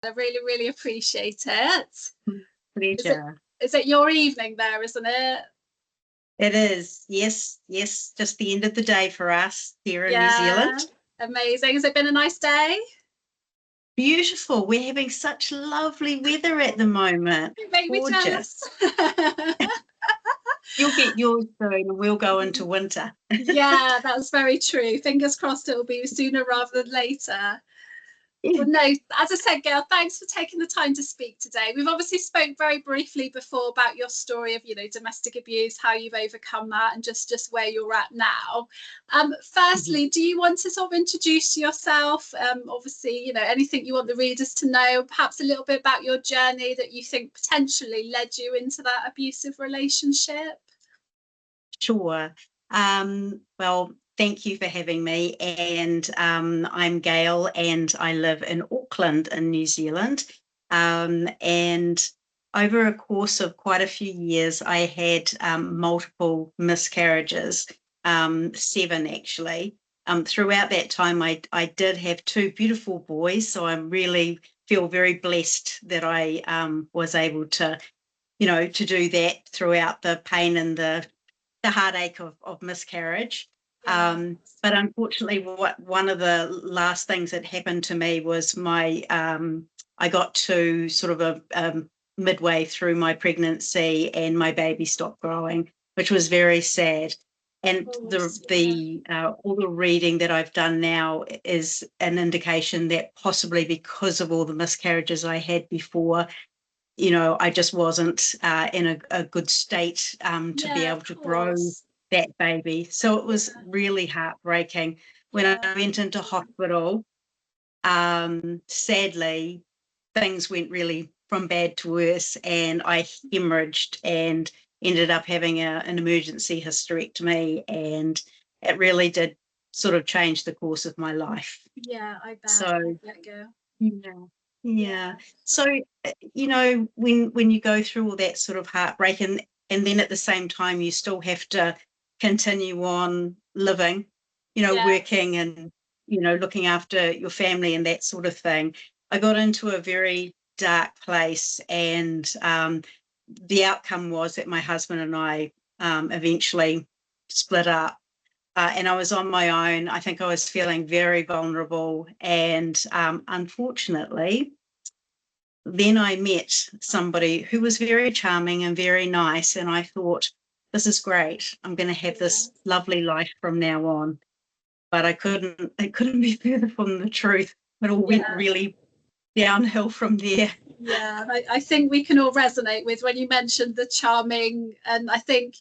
I really, really appreciate it. Is it Pleasure. is it your evening there, isn't it? It is. Yes, yes. Just the end of the day for us here in New Yeah, Zealand. amazing. Has it been a nice day? Beautiful. We're having such lovely weather at the moment. You make me jealous. Gorgeous. You'll get yours soon and we'll go into winter. Yeah, that's very true. Fingers crossed it'll be sooner rather than later. Yeah, Well, no, as I said, Gail, thanks for taking the time to speak today. We've obviously spoke very briefly before about your story of, domestic abuse, how you've overcome that, and just where you're at now. mhm. Firstly, do you want to sort of introduce yourself? Obviously, anything you want the readers to know, perhaps a little bit about your journey that you think potentially led you into that abusive relationship. Sure. Well, thank you for having me. And I'm Gail, and I live in Auckland, in New Zealand. And over a course of quite a few years, I had multiple miscarriages, 7 actually. Throughout that time, I did have 2 beautiful boys, so I really feel very blessed that I was able to, to do that throughout the pain and the heartache of miscarriage. Yeah. But unfortunately, one of the last things that happened to me was I got to sort of a midway through my pregnancy and my baby stopped growing, which was very sad. Of And course, yeah. the all the reading that I've done now is an indication that possibly because of all the miscarriages I had before, I just wasn't in a good state to be Yeah, able of to grow course. that baby. So it Yeah, was really heartbreaking. When I yeah. went into hospital, sadly, things went really from bad to worse, and I hemorrhaged and ended up having an emergency hysterectomy, and it really did sort of change the course of my life. Yeah, I So bet, girl. yeah. Yeah. Yeah, So, when you go through all that sort of heartbreak and then at the same time you still have to continue on living, yes. working and, looking after your family and that sort of thing. I got into a very dark place and the outcome was that my husband and I eventually split up, and I was on my own. I think I was feeling very vulnerable. And unfortunately, then I met somebody who was very charming and very nice. And I thought, this is great. I'm going to have Yeah, this lovely life from now on. But it couldn't be further from the truth. It all went yeah, really downhill from there. yeah. I think we can all resonate with when you mentioned the charming, and I think,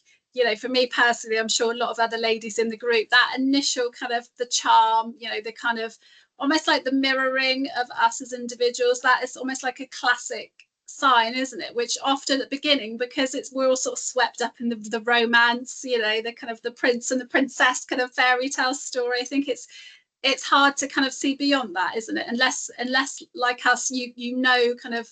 for me personally, I'm sure a lot of other ladies in the group, that initial kind of the charm, the kind of almost like the mirroring of us as individuals, that is almost like a classic sign, isn't it? Which often at the beginning, because we're all sort of swept up in the romance, the kind of the prince and the princess kind of fairy tale story. I think it's hard to kind of see beyond that, isn't it? Unless like us, kind of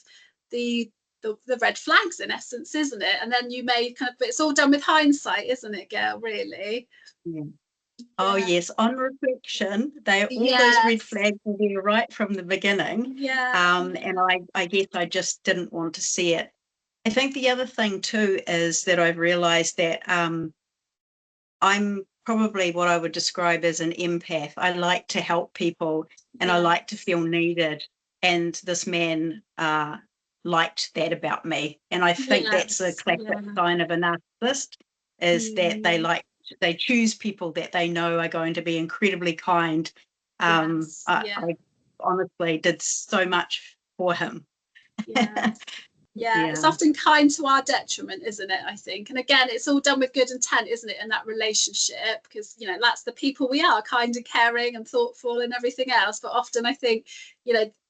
the the red flags in essence, isn't it? And then you may kind of, but it's all done with hindsight, isn't it, Gail? Really? Yeah. Oh, Yeah. yes. On reflection, all those red Yes. flags were there right from the beginning. Yeah. And I guess I just didn't want to see it. I think the other thing too is that I've realized that I'm probably what I would describe as an empath. I like to help people and I like to Yes. feel needed. And this man liked that about me. And I think that's a Yes. classic Yeah. sign of a narcissist, is that Mm, they choose people that they know are going to be incredibly kind. yes. Yeah. I honestly did so much for him. Yes. Yeah, it's Yeah. often kind to our detriment, isn't it? I think. And again, it's all done with good intent, isn't it, in that relationship? Because, that's the people we are, kind and caring and thoughtful and everything else. But often I think,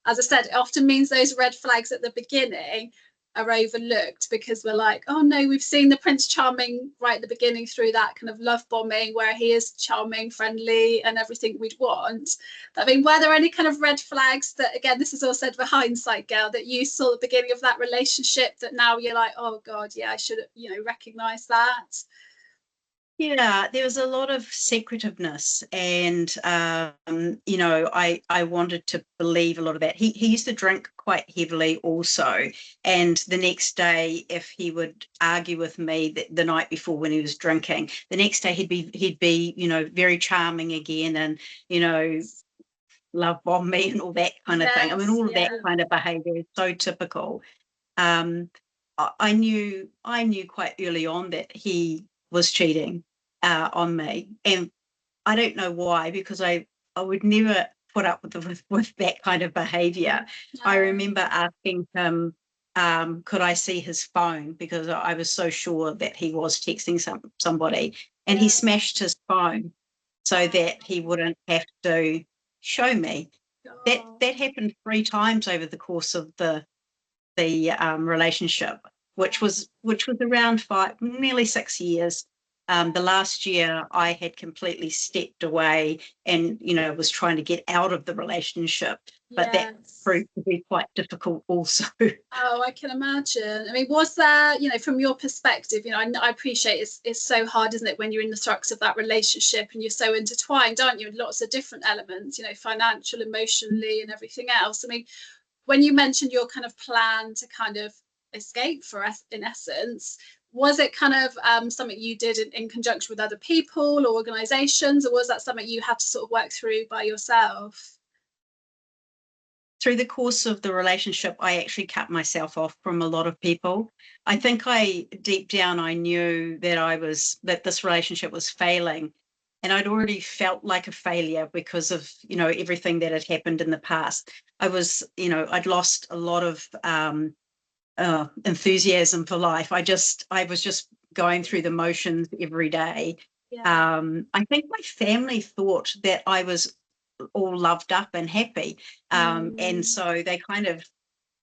as I said, it often means those red flags at the beginning are overlooked because we're like, oh no, we've seen the Prince Charming right at the beginning through that kind of love bombing where he is charming, friendly, and everything we'd want. I mean, were there any kind of red flags that, again, this is all said for hindsight, Gail, that you saw at the beginning of that relationship that now you're like, oh God, yeah, I should, recognize that? Yeah, there was a lot of secretiveness, and I wanted to believe a lot of that. He used to drink quite heavily also, and the next day, if he would argue with me the night before when he was drinking, the next day he'd be very charming again, and you know love bomb me and all that kind of thing. I mean, Yes, all of that yeah. kind of behaviour is so typical. Um, I knew quite early on that he was cheating on me, and I don't know why, because I would never put up with that kind of behaviour. I No. remember asking him, could I see his phone, because I was so sure that he was texting somebody, and he Yeah. smashed his phone so that he Oh, wouldn't have to show me. That God. that happened 3 times over the course of the relationship, which was around nearly 6 years. The last year, I had completely stepped away and was trying to get out of the relationship, but that Yes. proved to be quite difficult also. Oh, I can imagine. I mean, was there, from your perspective, I appreciate it's so hard, isn't it, when you're in the thrux of that relationship and you're so intertwined, aren't you, in lots of different elements, financial, emotionally, and everything else. I mean, when you mentioned your kind of plan to kind of escape for us, in essence, was it kind of something you did in conjunction with other people or organizations, or was that something you had to sort of work through by yourself? Through the course of the relationship, I actually cut myself off from a lot of people. I think deep down, I knew that this relationship was failing. And I'd already felt like a failure because of, everything that had happened in the past. I'd lost a lot of enthusiasm for life. I was just going through the motions every day. Yeah. I think my family thought that I was all loved up and happy. And Mm, so they kind of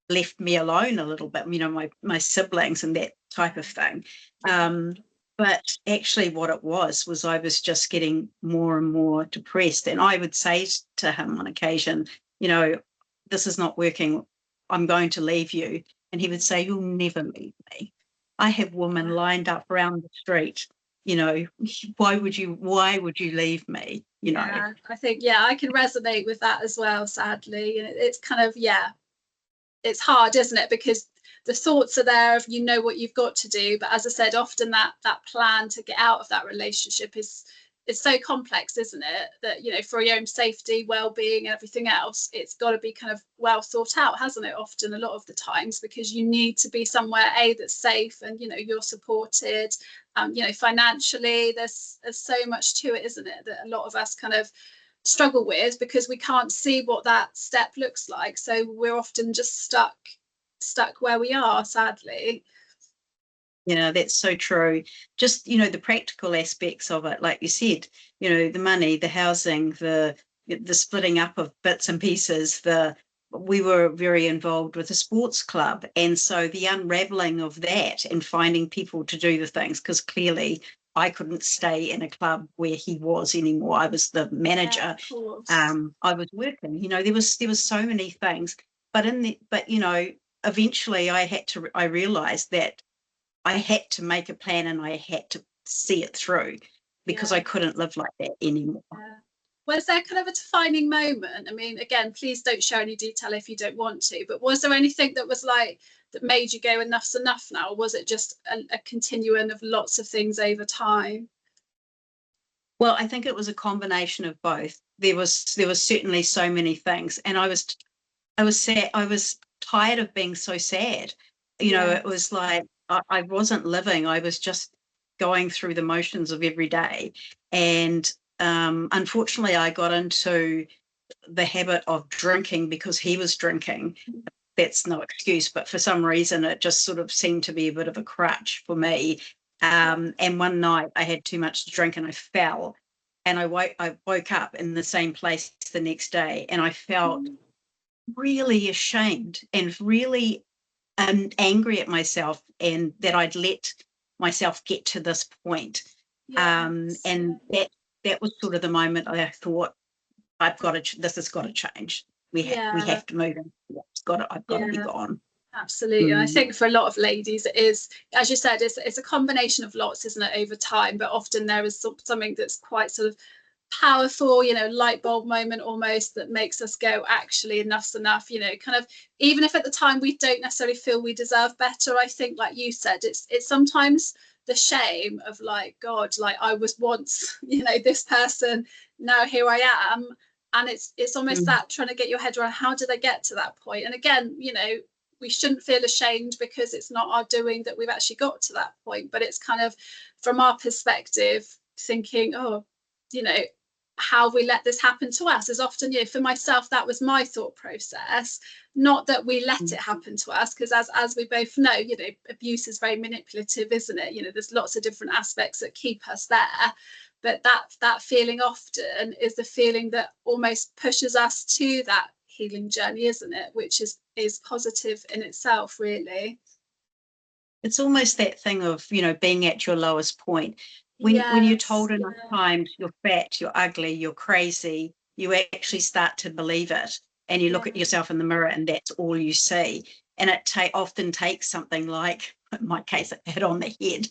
left me alone a little bit, my siblings and that type of thing. yeah. Um, but actually, what it was I was just getting more and more depressed. And I would say to him on occasion, you know, this is not working. I'm going to leave you. And he would say, you'll never leave me. I have women lined up around the street. You know, why would you leave me? Yeah, I think, yeah, I can resonate with that as well, sadly. And it's kind of, yeah, it's hard, isn't it? Because the thoughts are there of what you've got to do, but as I said, often that plan to get out of that relationship is so complex, isn't it? That for your own safety, well-being, and everything else, it's got to be kind of well thought out, hasn't it? Often, a lot of the times, because you need to be somewhere that's safe and you're supported. Financially, there's so much to it, isn't it? That a lot of us kind of struggle with because we can't see what that step looks like, so we're often just stuck where we are, sadly. That's so true. Just, the practical aspects of it, like you said, the money, the housing, the splitting up of bits and pieces, we were very involved with a sports club. And so the unraveling of that and finding people to do the things, because clearly I couldn't stay in a club where he was anymore. I was the Yeah, manager. of course. I was working, there was so many things, but eventually I realized that I had to make a plan and I had to see it through because Yeah, I couldn't live like that anymore. yeah. Was there kind of a defining moment? I mean, again, please don't share any detail if you don't want to, but was there anything that was like that made you go, enough's enough now, or was it just a continuum of lots of things over time? Well, I think it was a combination of both. There was certainly so many things, and I was sad. I was tired of being so sad. It was Yes. like I wasn't living. I was just going through the motions of every day, and unfortunately, I got into the habit of drinking because he was drinking. That's no excuse, but for some reason it just sort of seemed to be a bit of a crutch for me. Yeah. And one night I had too much to drink and I fell, and I woke up in the same place the next day, and I felt Mm, really ashamed and really angry at myself and that I'd let myself get to this point. yes. And that was sort of the moment I thought, this has got to change. We Yeah. have to move in. I've got to be Yeah. gone. Absolutely. And I Mm. think for a lot of ladies, it is, as you said, it's a combination of lots, isn't it, over time? But often there is something that's quite sort of powerful, light bulb moment almost, that makes us go, actually, enough's enough, kind of, even if at the time we don't necessarily feel we deserve better. I think, like you said, it's sometimes the shame of, like, God, like, I was once, this person, now here I am. And it's almost Mm. that, trying to get your head around, how did I get to that point? And again, we shouldn't feel ashamed, because it's not our doing that we've actually got to that point. But it's kind of, from our perspective, thinking, oh, how we let this happen to us is often, for myself, that was my thought process. Not that we let it happen to us, because as we both know, abuse is very manipulative, isn't it? There's lots of different aspects that keep us there. But that feeling often is the feeling that almost pushes us to that healing journey, isn't it? Which is positive in itself, really. It's almost that thing of, being at your lowest point. When you're Yes, told enough times you're fat, you're ugly, you're crazy, you actually start to believe it. And you look at yeah, yourself in the mirror and that's all you see. And it often takes something like, in my case, a hit on the head,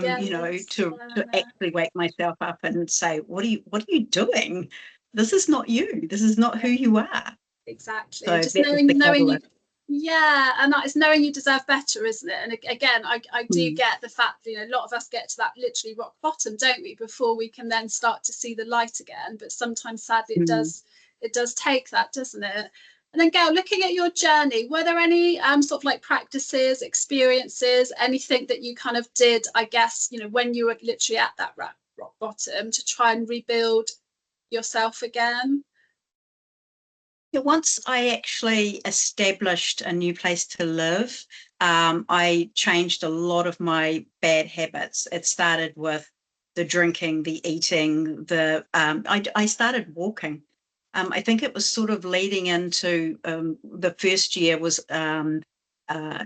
yes, to actually wake myself up and say, what are you doing? This is not you. This is not who you are. exactly. And So just that was the knowing you, catalyst. yeah, and it's knowing you deserve better, isn't it? And again, I do Mm. get the fact that, a lot of us get to that literally rock bottom, don't we, before we can then start to see the light again. But sometimes, sadly, Mm. it does take that, doesn't it? And then, Gail, looking at your journey, were there any sort of like practices, experiences, anything that you kind of did, I guess, when you were literally at that rock bottom, to try and rebuild yourself again? Yeah, once I actually established a new place to live, I changed a lot of my bad habits. It started with the drinking, the eating, I started walking. I think it was sort of leading into the first year was uh,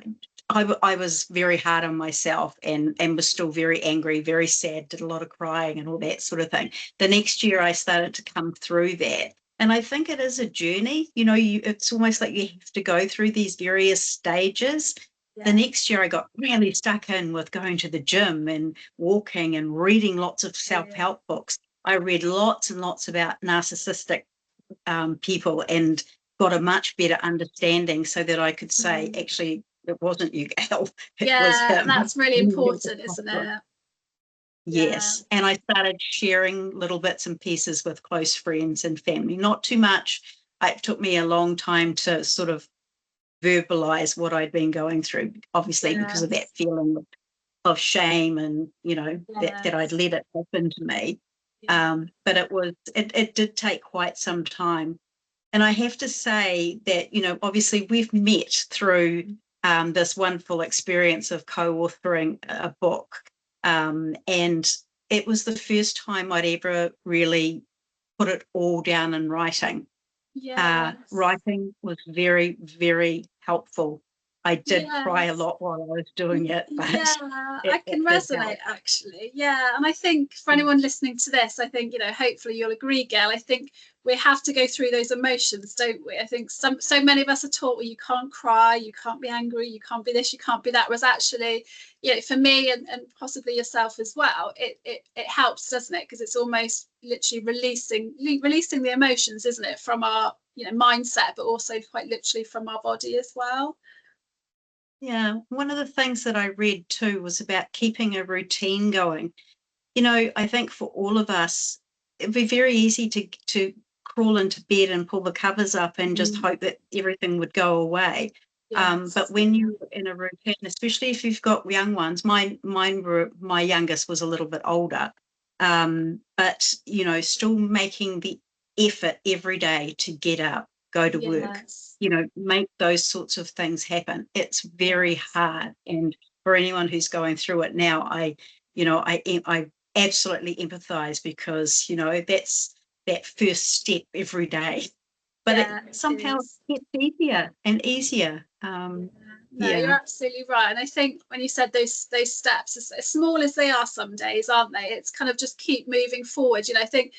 I was very hard on myself and was still very angry, very sad, did a lot of crying and all that sort of thing. The next year I started to come through that. And I think it is a journey. It's almost like you have to go through these various stages. The Yeah. next year, I got really stuck in with going to the gym and walking and reading lots of self-help books. I read lots and lots about narcissistic people and got a much better understanding so that I could say, Mm. actually, it wasn't you, Gail, it was Yeah, and him. that's really important, isn't it? Yeah. Yes. And I started sharing little bits and pieces with close friends and family, not too much. It took me a long time to sort of verbalize what I'd been going through, obviously, because of that Yes. feeling of shame and, that I'd Yes. let it happen to me. Yeah. But it did take quite some time. And I have to say that, obviously we've met through this wonderful experience of co-authoring a book. And it was the first time I'd ever really put it all down in writing. Yes. Writing was very, very helpful. I did cry a Yes. lot while I was doing it, Yeah, but I it can did resonate, help. actually. Yeah, and I think for anyone listening to this, I think, hopefully you'll agree, Gail. I think we have to go through those emotions, don't we? I think so many of us are taught, well, you can't cry, you can't be angry, you can't be this, you can't be that. Whereas actually, for me and possibly yourself as well, it helps, doesn't it? Because it's almost literally releasing the emotions, isn't it, from our mindset, but also quite literally from our body as well. Yeah, one of the things that I read too was about keeping a routine going. I think for all of us, it'd be very easy to crawl into bed and pull the covers up and just Mm. hope that everything would go away. But Yes. when you're in a routine, especially if you've got young ones, my youngest was a little bit older, but still making the effort every day to get up, go to work, Yes. make those sorts of things happen. It's very Yes. hard, and for anyone who's going through it now, I absolutely empathize because that's that first step every day, but it Yeah, it somehow is. gets easier and easier. Yeah. No, you're Yeah. absolutely right. And I think when you said those steps, as small as they are some days, aren't they? It's kind of just keep moving forward. I think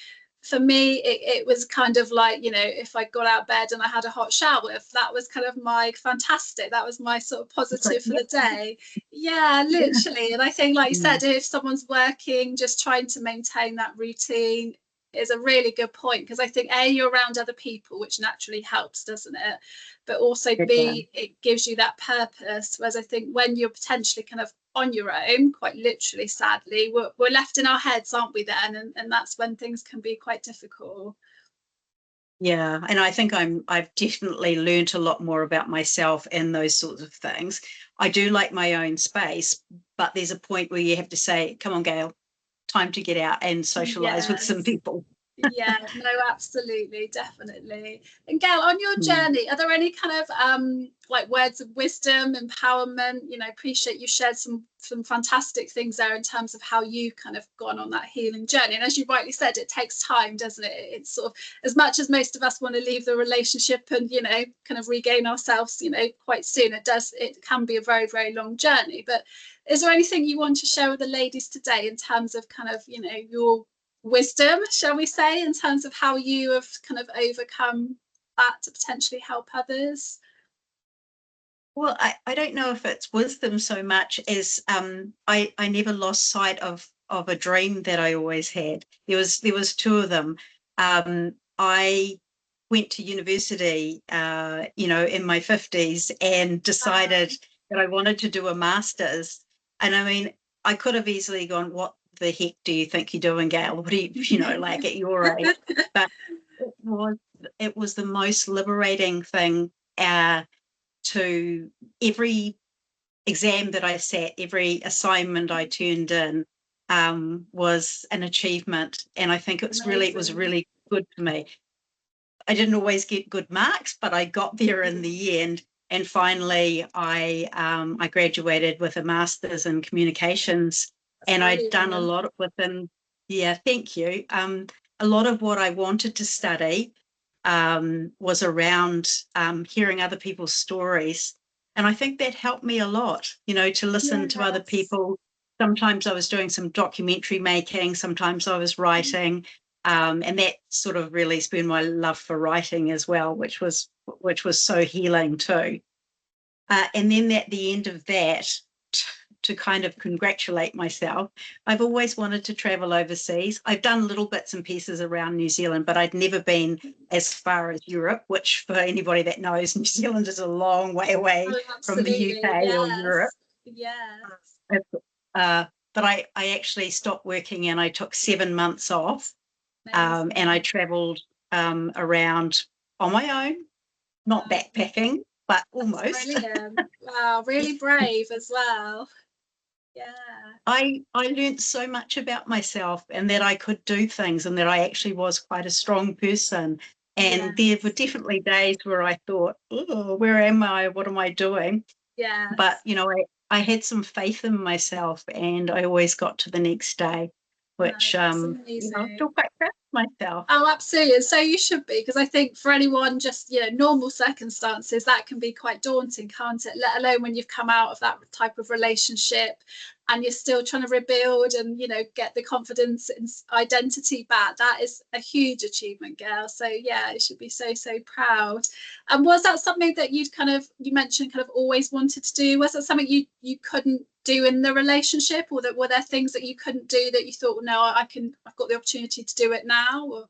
for me, it was kind of like, you know, if I got out of bed and I had a hot shower, if that was kind of my fantastic, that was my sort of positive for the day. Yeah, literally. And I think, like you said, if someone's working, just trying to maintain that routine is a really good point, because I think you're around other people, which naturally helps, doesn't it? But also B, it gives you that purpose. Whereas I think when you're potentially kind of on your own, quite literally, sadly, we're left in our heads, aren't we then? And that's when things can be quite difficult. Yeah, and I think I've definitely learned a lot more about myself and those sorts of things. I do like my own space, but there's a point where you have to say, come on, Gail, time to get out and socialize with some Yes. people. Yeah, no, absolutely, definitely. And Gail, on your Mm. journey, are there any kind of like words of wisdom, empowerment? You know, appreciate you shared some fantastic things there in terms of how you kind of gone on that healing journey. And as you rightly said, it takes time, doesn't it? It's sort of, as much as most of us want to leave the relationship and, you know, kind of regain ourselves, you know, quite soon, it can be a very, very long journey. But is there anything you want to share with the ladies today in terms of kind of, you know, your wisdom, shall we say, in terms of how you have kind of overcome that to potentially help others? Well, I don't know if it's wisdom so much as I never lost sight of a dream that I always had. There was two of them. I went to university, you know, in my 50s and decided that I wanted to do a master's. And I mean, I could have easily gone, what the heck do you think you're doing, Gail? What do you know, like at your age? But it was, it was the most liberating thing. To every exam that I sat, every assignment I turned in was an achievement. And I think it was Amazing. really good for me. I didn't always get good marks, but I got there in the end. And finally, I graduated with a master's in communications, That's and I'd done a brilliant. lot within. Yeah, thank you. A lot of what I wanted to study was around hearing other people's stories, and I think that helped me a lot. You know, to listen to other Yes. people. Sometimes I was doing some documentary making. Sometimes I was writing. And that sort of really spurred my love for writing as well, which was so healing too. And then at the end of that, to kind of congratulate myself, I've always wanted to travel overseas. I've done little bits and pieces around New Zealand, but I'd never been as far as Europe, which for anybody that knows, New Zealand is a long way away Oh, from the absolutely. UK or Europe. Yes. Yes. Uh, but I actually stopped working and I took 7 months off. And I Amazing. traveled around on my own, not Wow. backpacking, but That's almost. brilliant. Wow. Really brave as well. Yeah. I learned so much about myself and that I could do things and that I actually was quite a strong person. And there were Yes. definitely days where I thought, oh, where am I? What am I doing? But, Yes. you know, I had some faith in myself and I always got to the next day, No, which, that's you know, I'm amazing. still quite proud of myself. Oh, absolutely. And so you should be, because I think for anyone just, you know, normal circumstances, that can be quite daunting, can't it? Let alone when you've come out of that type of relationship and you're still trying to rebuild and, you know, get the confidence and identity back. That is a huge achievement, girl. So yeah, you should be so, so proud. And was that something that you'd kind of, you mentioned kind of always wanted to do? Was that something you couldn't do in the relationship, or that were there things that you couldn't do that you thought, well, no, I've got the opportunity to do it now? Or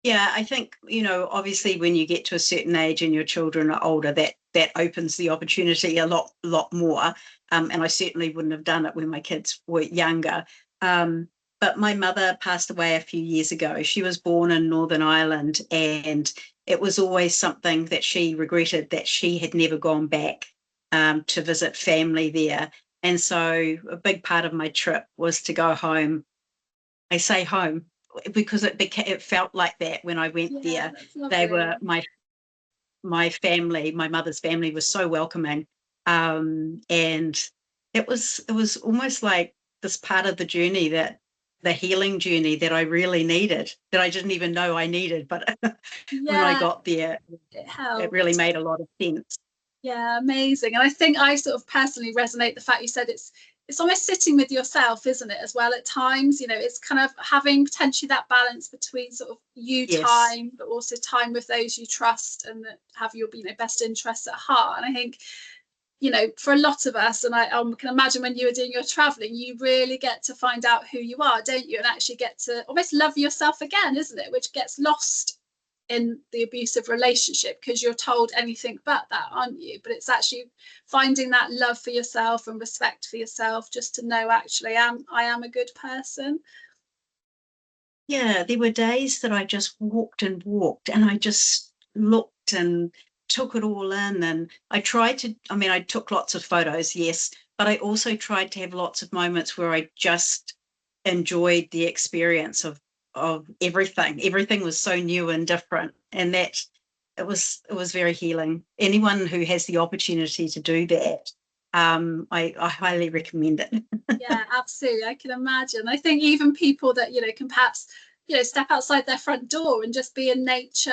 Yeah, I think, you know, obviously when you get to a certain age and your children are older, that opens the opportunity a lot more. And I certainly wouldn't have done it when my kids were younger. But my mother passed away a few years ago. She was born in Northern Ireland, and it was always something that she regretted that she had never gone back to visit family there. And so a big part of my trip was to go home. I say home because it felt like that when I went yeah, there. that's They were lovely. my family, my mother's family was so welcoming, and it was almost like this part of the journey, that the healing journey that I really needed, that I didn't even know I needed, but when I Yeah, got there, it it really helped. made a lot of sense. Yeah, amazing. And I think I sort of personally resonate the fact you said it's almost sitting with yourself, isn't it, as well at times? You know, it's kind of having potentially that balance between sort of you Yes. time, but also time with those you trust and that have your, you know, best interests at heart. And I think, you know, for a lot of us, and I can imagine when you were doing your traveling, you really get to find out who you are, don't you? And actually get to almost love yourself again, isn't it? Which gets lost in the abusive relationship because you're told anything but that, aren't you? But it's actually finding that love for yourself and respect for yourself, just to know actually I am a good person. Yeah, there were days that I just walked and walked and I just looked and took it all in. And I tried to, I mean, I took lots of photos, yes, but I also tried to have lots of moments where I just enjoyed the experience of everything. Everything was so new and different. And that it was very healing. Anyone who has the opportunity to do that, I highly recommend it. Yeah, absolutely. I can imagine. I think even people that, you know, can perhaps, you know, step outside their front door and just be in nature,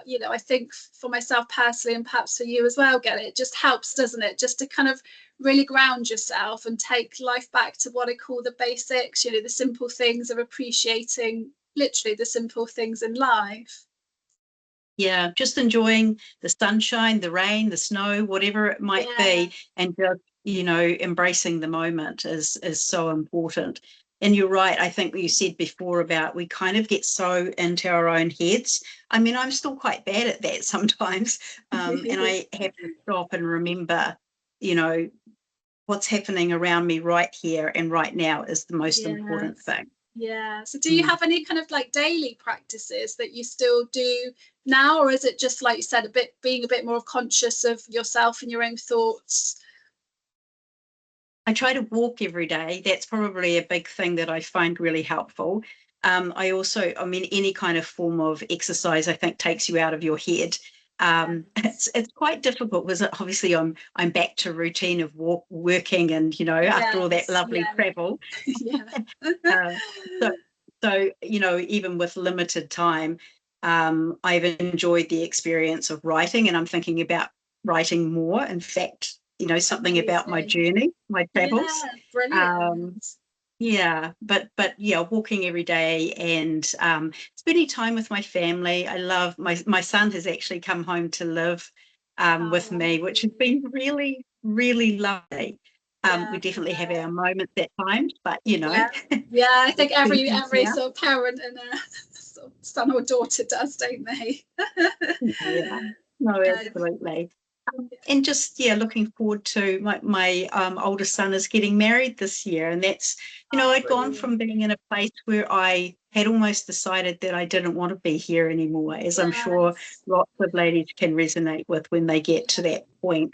you know, I think for myself personally, and perhaps for you as well, get it just helps, doesn't it? Just to kind of really ground yourself and take life back to what I call the basics, you know, the simple things of appreciating literally the simple things in life. Yeah, just enjoying the sunshine, the rain, the snow, whatever it might Yeah, be, and just, embracing the moment is so important. And you're right, I think what you said before about we kind of get so into our own heads. I mean, I'm still quite bad at that sometimes. And I have to stop and remember, you know, what's happening around me right here and right now is the most important yes. thing. Yeah. So do you Mm. have any kind of like daily practices that you still do now, or is it just like you said, a bit being a bit more conscious of yourself and your own thoughts? I try to walk every day. That's probably a big thing that I find really helpful. I also, I mean, any kind of form of exercise, I think, takes you out of your head. Yes. It's quite difficult because obviously I'm back to routine of working, and after all that Yes. lovely Yeah. travel. Yeah. Uh, so even with limited time, I've enjoyed the experience of writing, and I'm thinking about writing more. In fact, something about my Amazing. journey, my travels. Yeah. Brilliant. Um, yeah, but yeah, walking every day and spending time with my family. I love my son has actually come home to live with Oh, me, which has been really, really lovely. We yeah. definitely have our moments at times, but Yeah. Yeah. I think it's every yeah, sort of parent and a sort of son or daughter does, don't they? yeah, no, Um, absolutely. And just looking forward to my older son is getting married this year, and that's oh, I'd gone brilliant. from being in a place where I had almost decided that I didn't want to be here anymore, as I'm sure Yes. lots of ladies can resonate with when they get to Yeah. that point.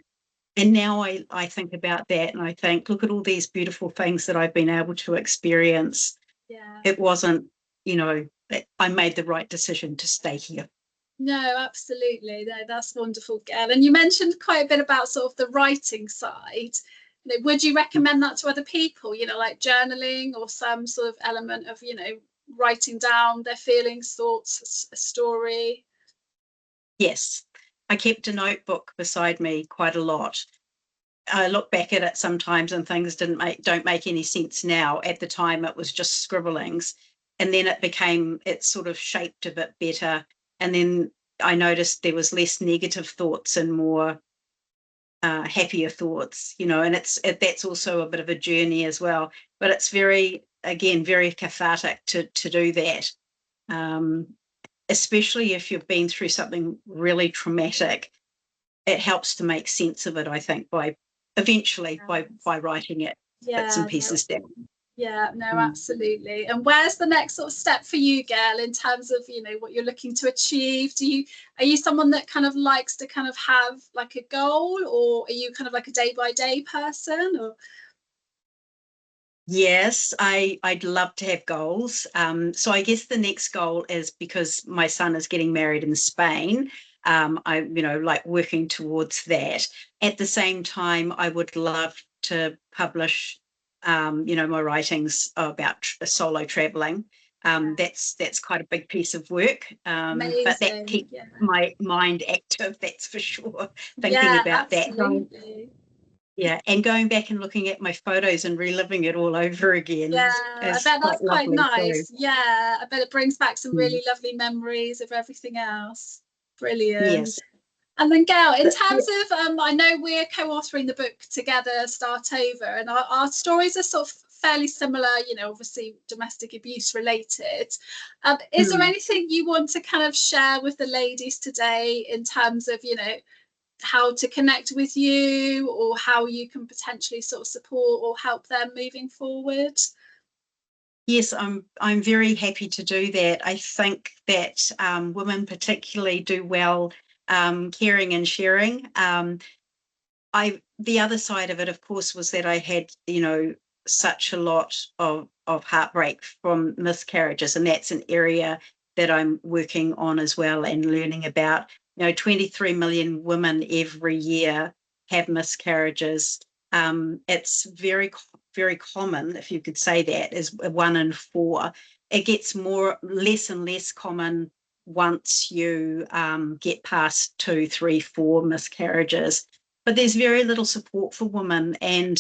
And now I think about that and I think, look at all these beautiful things that I've been able to experience. Yeah. It wasn't, I made the right decision to stay here. No, absolutely. No, that's wonderful, Gail. And you mentioned quite a bit about sort of the writing side. You know, would you recommend that to other people, you know, like journaling or some sort of element of, you know, writing down their feelings, thoughts, a story? Yes, I kept a notebook beside me quite a lot. I look back at it sometimes and things don't make any sense now. At the time, it was just scribblings, and then it sort of shaped a bit better. And then I noticed there was less negative thoughts and more happier thoughts, and that's also a bit of a journey as well. But it's very cathartic to do that, um, especially if you've been through something really traumatic. It helps to make sense of it, I think, by eventually by writing it bits and Yeah, no, pieces down. yeah, no, Mm. absolutely. And where's the next sort of step for you, Gail, in terms of, you know, what you're looking to achieve? Are you someone that kind of likes to kind of have like a goal, or are you kind of like a day by day person? Or Yes, I'd love to have goals. So I guess the next goal is, because my son is getting married in Spain. I like working towards that. At the same time, I would love to publish, my writings about solo traveling. yeah, That's quite a big piece of work, but that amazing. keeps Yeah. my mind active. That's for sure. Thinking Yeah, about that. absolutely. Yeah, and going back and looking at my photos and reliving it all over again Yeah, I is bet quite that's quite lovely too. nice. Yeah, I bet it brings back some Mm. really lovely memories of everything else. Brilliant. Yes. And then Gail, in Yeah. terms of, I know we're co-authoring the book together, Start Over, and our stories are sort of fairly similar, you know, obviously domestic abuse related. Is there Mm. anything you want to kind of share with the ladies today in terms of, you know, how to connect with you or how you can potentially sort of support or help them moving forward? Yes, I'm very happy to do that. I think that women particularly do well caring and sharing. The other side of it, of course, was that I had, you know, such a lot of heartbreak from miscarriages, and that's an area that I'm working on as well and learning about. You know, 23 million women every year have miscarriages. It's very common, if you could say that, is 1 in 4. It gets less and less common once you get past 2, 3, 4 miscarriages. But there's very little support for women, and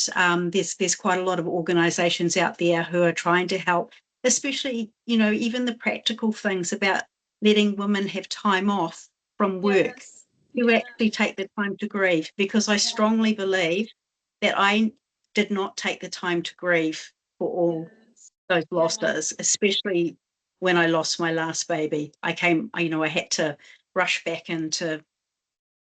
there's quite a lot of organisations out there who are trying to help, especially, you know, even the practical things about letting women have time off from work Yes. to Yeah. actually take the time to grieve, because I Yeah. strongly believe that I did not take the time to grieve for all Yes. those Yeah. losses, especially when I lost my last baby. I had to rush back into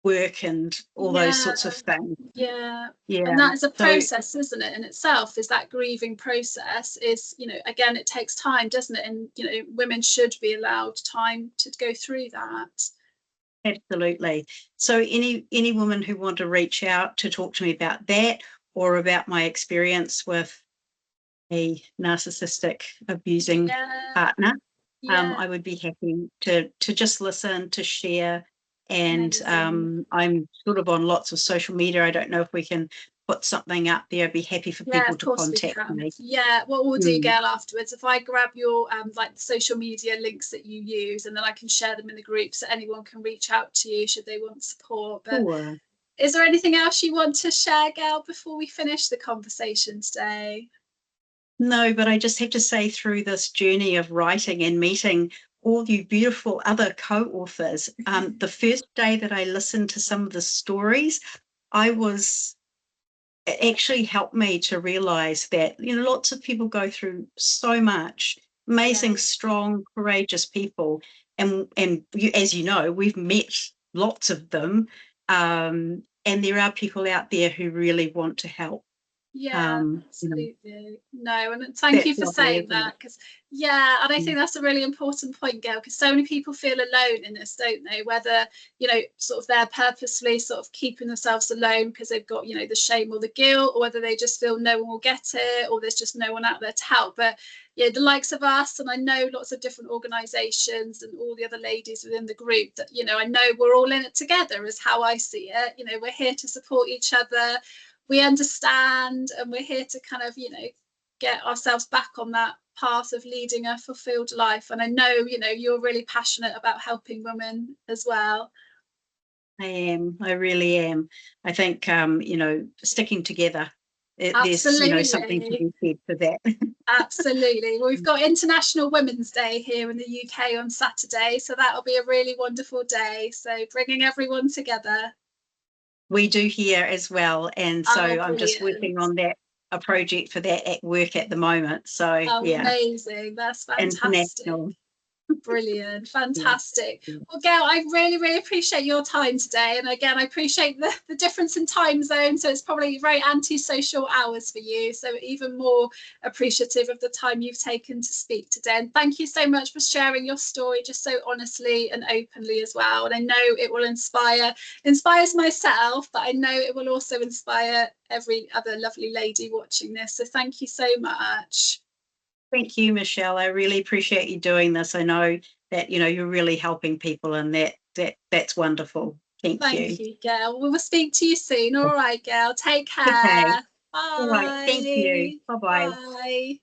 work and all those Yeah. sorts of things. Yeah. And Yeah. that is a So process, isn't it? In itself, is that grieving process is, you know, again, it takes time, doesn't it? And, you know, women should be allowed time to go through that. absolutely. So any woman who want to reach out to talk to me about that or about my experience with a narcissistic abusing Yeah. partner, Yeah. I would be happy to just listen, to share. And Amazing. I'm sort of on lots of social media. I don't know if we can put something up there. I'd be happy for Yeah, people of to course we contact can. me. Yeah, what we'll do, Mm. Gail, afterwards, if I grab your like the social media links that you use, and then I can share them in the group so anyone can reach out to you should they want support. But Sure. is there anything else you want to share, Gail, before we finish the conversation today? No, but I just have to say, through this journey of writing and meeting all you beautiful other co-authors, the first day that I listened to some of the stories, I was it actually helped me to realize that, you know, lots of people go through so much, Yeah, amazing, strong, courageous people. And you, as you know, we've met lots of them. And there are people out there who really want to help. yeah, You know, absolutely. No, and thank that's you for lovely, saying isn't that because, yeah, and I it? think that's a really important point, Gail, because so many people feel alone in this, don't they? Whether, you know, sort of they're purposefully sort of keeping themselves alone because they've got, you know, the shame or the guilt, or whether they just feel no one will get it, or there's just no one out there to help. But yeah, the likes of us, and I know lots of different organisations and all the other ladies within the group that, you know, I know we're all in it together, is how I see it. You know, we're here to support each other, we understand, and we're here to kind of, you know, get ourselves back on that path of leading a fulfilled life. And I know, you know, you're really passionate about helping women as well. I am. I really am. I think, you know, sticking together, there's, you know, something to Absolutely. be said for that. Absolutely. Well, we've got International Women's Day here in the UK on Saturday, so that'll be a really wonderful day. So bringing everyone together. We do here as well. And so Oh, I'm just working brilliant. on a project for that at work at the moment. So Oh, yeah, amazing. That's fantastic. international. Brilliant, Yeah. fantastic. Well, Gail, I really, really appreciate your time today. And again, I appreciate the difference in time zone. So it's probably very anti-social hours for you. So even more appreciative of the time you've taken to speak today. And thank you so much for sharing your story just so honestly and openly as well. And I know it will inspires myself, but I know it will also inspire every other lovely lady watching this. So thank you so much. Thank you, Michelle. I really appreciate you doing this. I know that, you know, you're really helping people, and that's wonderful. Thank you. Thank you, Gail. We will speak to you soon. All right, Gail. Take Okay. care. All right. Thank you. Bye. Bye-bye. Bye.